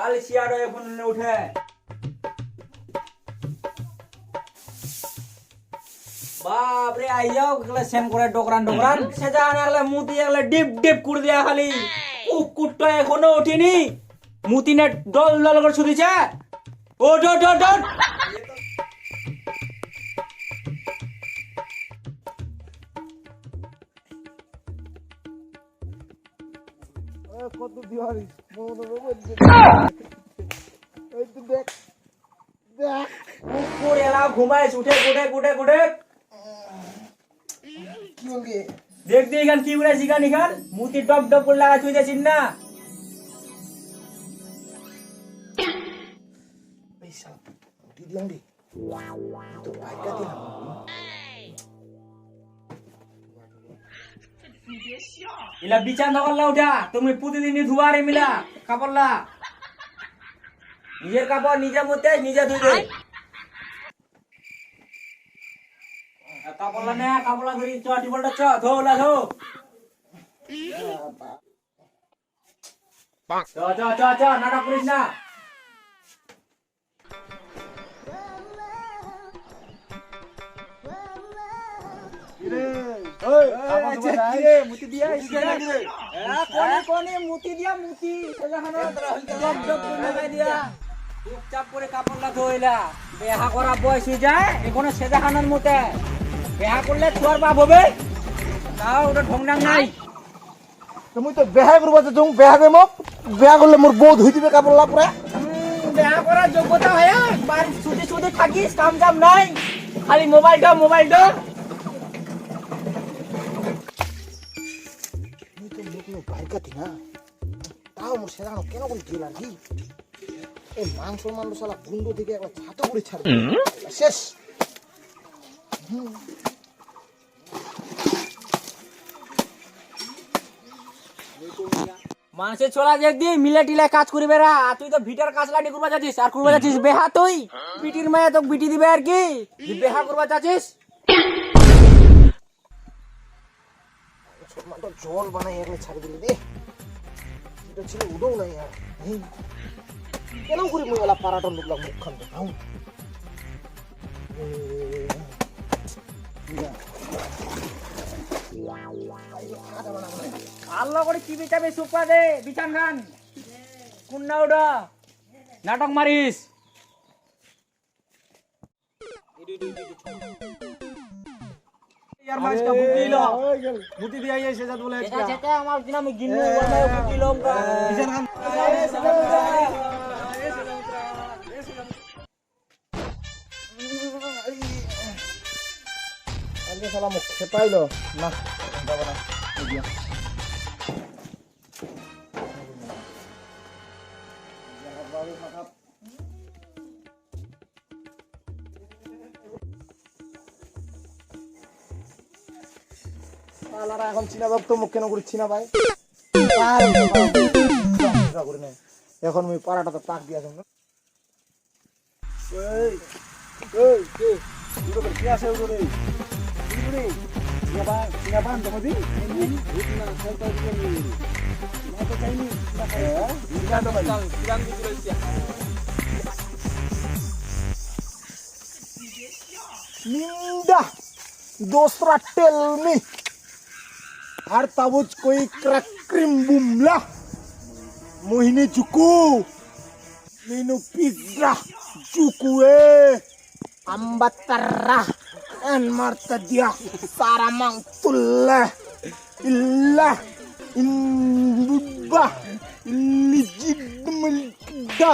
খালি চেয়ারে এখন উঠে বাপ রে আইয়াও গলে সেম করে ডকরান ডকরান সেজা আনালে মুতি গলে ডিপ ডিপ কুড় দিয়া খালি কুকুরটা এখনো ওঠেনি মুতি নে ডল ডল করে শুধিছে ওঠ ওঠ ওঠ ওঠ কত দিওয়ারি এই তো দেখ দেখ কুকুর এলা ঘুমাইছ উঠে গুডে গুডে গুডে কি হলগে দেখ দে এখান কি উড়াইছি গান এখান মুতি ডব ডব করে লাগা চুই যাচ্ছিস না পয়সা দিলাম রে তো ভাইটা দিলাম ইলা বিচার না করলা উঠা তুমি প্রতিদিনই ধুয়ারে মিলা কাপড়লা নিজের কাপড় নিজের মধ্যে নিজে ধুই দে কাপড়লা না কাপড়লা ধরি চ টিবলটা চ ধোলা ধো চ চ চ চ নাটক করিস না মুতি দিয়া কোনে মুতি দিয়া মুতি সেখানে জব জব লাগাই দিয়া চুপচাপ করে কাপড়লা ধইলা বেহা করা বয়স হয়ে যায় এখন সেজাখানার মতে বেহা করলে তোর বাপ হবে তাও ওটা ঢংডাং নাই তুমি তো বেহা করবা তো তুমি বেহা কই মোক বেহা করলে মোর বউ ধুই দিবে কাপড়লা পুরা বেহা করার যোগ্যতা হয় বাড়ি ছুটি ছুটি থাকিস কাম জাম নাই খালি মোবাইলটা বাইকাতি না তাও মোর সেদানো কেন করে দিল আর কি এই মাংস শালা গুন্ড থেকে একবার ছাতো করে ছাড়বে শেষ মানুষের চলা দেখ দি মিলে টিলে কাজ করি বেড়া তুই তো ভিটার কাজ লাটি করবা যাচ্ছিস আর করবা যাচ্ছিস বেহা তুই পিটির মায়া তো বিটি দিবে আর কি বেহা করবা যাচ্ছিস জল বানাই একলে ছাড়ি দিলি রে এটা ছিল উডও নাই আর কেন করি মুই এলা পারাটা লুকলাম মুখখান তো নাও আল্লাহ করে কি বিচাবে সুপা দে বিছান খান কোন না ওটা নাটক মারিস यार मैं इसका बुद्धि लो बुद्धि दिया ये सेजा बोले इसका सेटा আমার দিন আমি গিন্নু বলনা বুদ্ধি লম কা বিছান খান আগে শালা মুখ খেপাইলো না বাবা না দিয়া আলারা এখন চিনা বাপ তো মুখ কেন করে চিনা ভাই এখন মুই পাড়াটা তো পাক দিয়া যাম এই এই কে দুটো কি আছে ওরে রে চিনা বান তোমাদি না খেলতে দিই না তো চাইনি না চিনা তো ভাই চিরাং দি দিলাইছি निंदा दूसरा टेल मी हर ताबुज कोई क्रक्रिम बुमला मोहिनी चुकू मीनू पिज्जा चुकुए अम्बतरा en marta dia saramang tulla illa indubba lijidmulda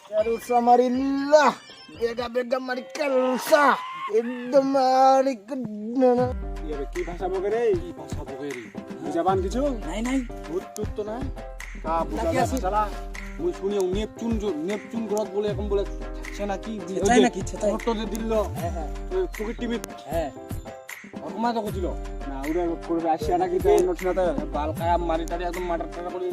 terus samarilla bega mari kelsa একদম আর কি ভাষা বকে রে ভাষা বকে রে বুঝাবান কিছু নাই নাই ভূত টুত তো না কা বুঝাবা শালা মুই শুনি নেপচুন গ্রহ বলে এখন বলে থাকছে নাকি ছেতাই নাকি ছেতাই ফটো যে দিল হ্যাঁ হ্যাঁ ফুকি টিভি হ্যাঁ অকমা তো কইছিল না ওরে করবে আসিয়া নাকি তো নটনাতে বাল খায়া মারি টারি একদম মাটার টাকা করে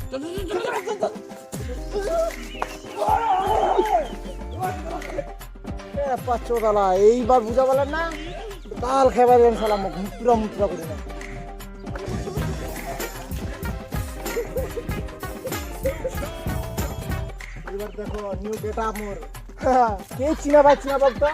পাঁচশো দালা এইবার বুঝা বলেন না তাল খেবার সালাম মুদ্রা মুদ্রা করে না এবার দেখো নিউ গেট আপ মোর কে চিনা ভাই তো